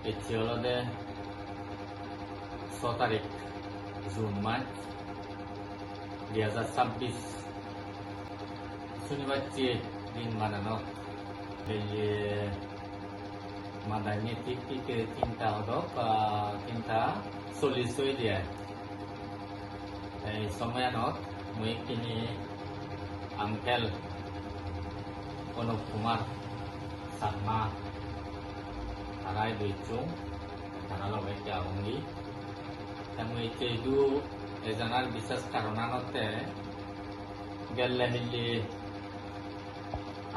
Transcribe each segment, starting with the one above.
এটি হলো 6 তারিখ জুন মাস 2026 শনিবার দিন বানানো এই মাদানি ঠিক 3টা হলো 3:40 হয়ে দিয়ে এই সময়নত মই কিনি আঙ্কেল অনুপ কুমার শর্মা তারাই দুইচুং তারা লগে যাওঁগি মই এইটো এজনার বিশেষ কারণানতে গেলে মিলি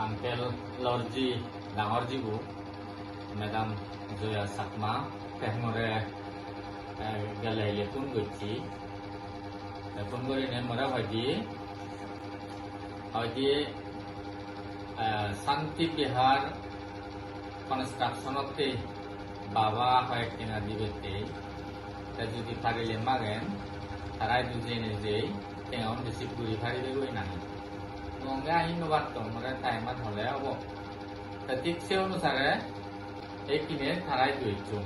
আঙ্কেল লর্জি ডাঙর জীবু মেডাম জয়া চাকমা তেমরে গেলে ফোন করছি ফোন করে মরা হয়তো শান্তি বিহার কনস্ট্রাকশনতে বাবা হয় কিনা দিবেতে যদি পারিলে মাগেন তারাই দুজনে যে তেমন বেশি ঘুরি ফারিবে গই না মঙ্গে আহি নবাত মরে টাইমত হলে হব ঠিক সে অনুসারে এইখিনে তারাই দুইচুং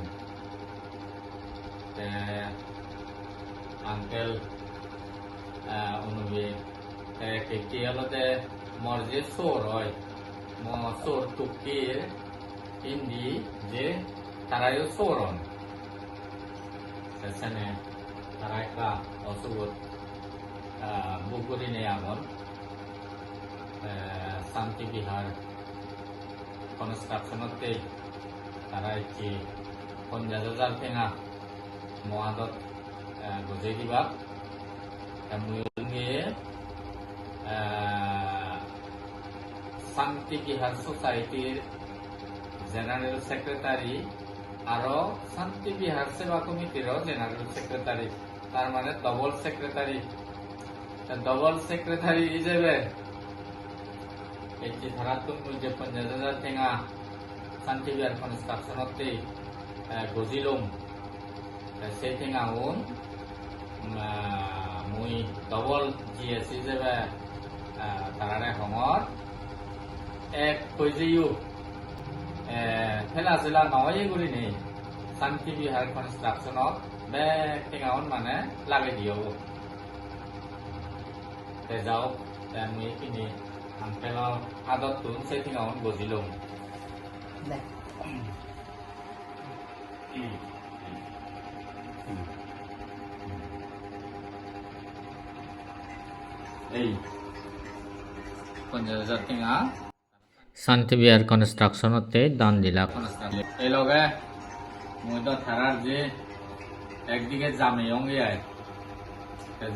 আঙ্কেল অনুবে কি হলতে মর যে সোর হয় সোর টুকির হিন্দি যে তারাইও সোরন সেখানে তারা একটা অসুবিধ বুকুরি নেই আমন শান্তি বিহার কনস্ট্রাকশনতে তারা একটি 50,000 টেঙা মহাদত বুঝাই দিবা শান্তি বিহার সোসাইটির জেনারেল সেক্রেটারি আর শান্তি বিহার সেবা কমিটির জেনারেল সেক্রেটারি তার মানে ডবল সেক্রেটারি হিসেবে এটি ধরাত্মক যে 50,000 টেঙা শান্তি বিহার কনস্ট্রাকশনতে গজিলুম সেই টেঙা মুই ডবল জিএস হিসেবে তারারে হঙর এক কইজিও ঠেলা চেলা নহয় করি নেই শান্তি বিহার কনস্ট্রাকশনত বেগ টেঙাউন মানে লাগে দিও যাও মুই এইখিনি আঙ্কেলৰ আদতটো সেই টেঙাউন গজিলুম এই 50,000 টেঙা শান্তি বিহার কনস্ট্রাকশনতে দান দিলা এই লগে মই তো থারার যে একদিকে জামে অঙ্গিয়ায়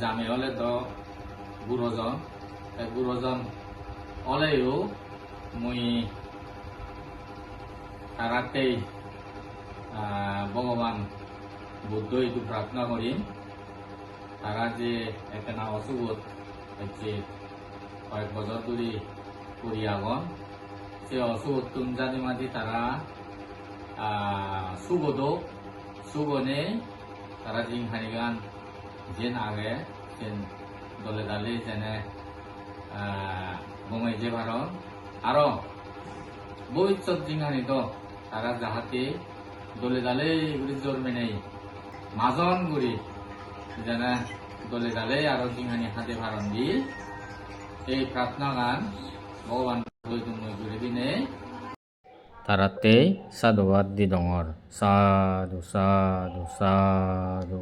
জামে হলে তো গুরুজন হলেও মুই তারাতেই ভগবান বুদ্ধ এইটো প্রার্থনা করিম তারা যে একটা অসুবিধ হচ্ছে কয়েক বছর ধরে করি আগন সে অসুবিধ তুমজাদি মাঝি তারা সুগনে তারা জিং হানিগান যেন আগে যেন দলে দালে যেনে বঙাই যে ভারত আরো বৈচত জিংহানি তো তারা যাহাতে দলে দালে গুলি জন্মে নেই মাজন গুড়ি যেনে দলে দালে আরো জিংহানি হাতে ভারণ দি এই প্রার্থনা গান ভগবান ঘুরে দিনে তারাতে সাধুবাদ দি ডঙর সাধু সাধু সাধু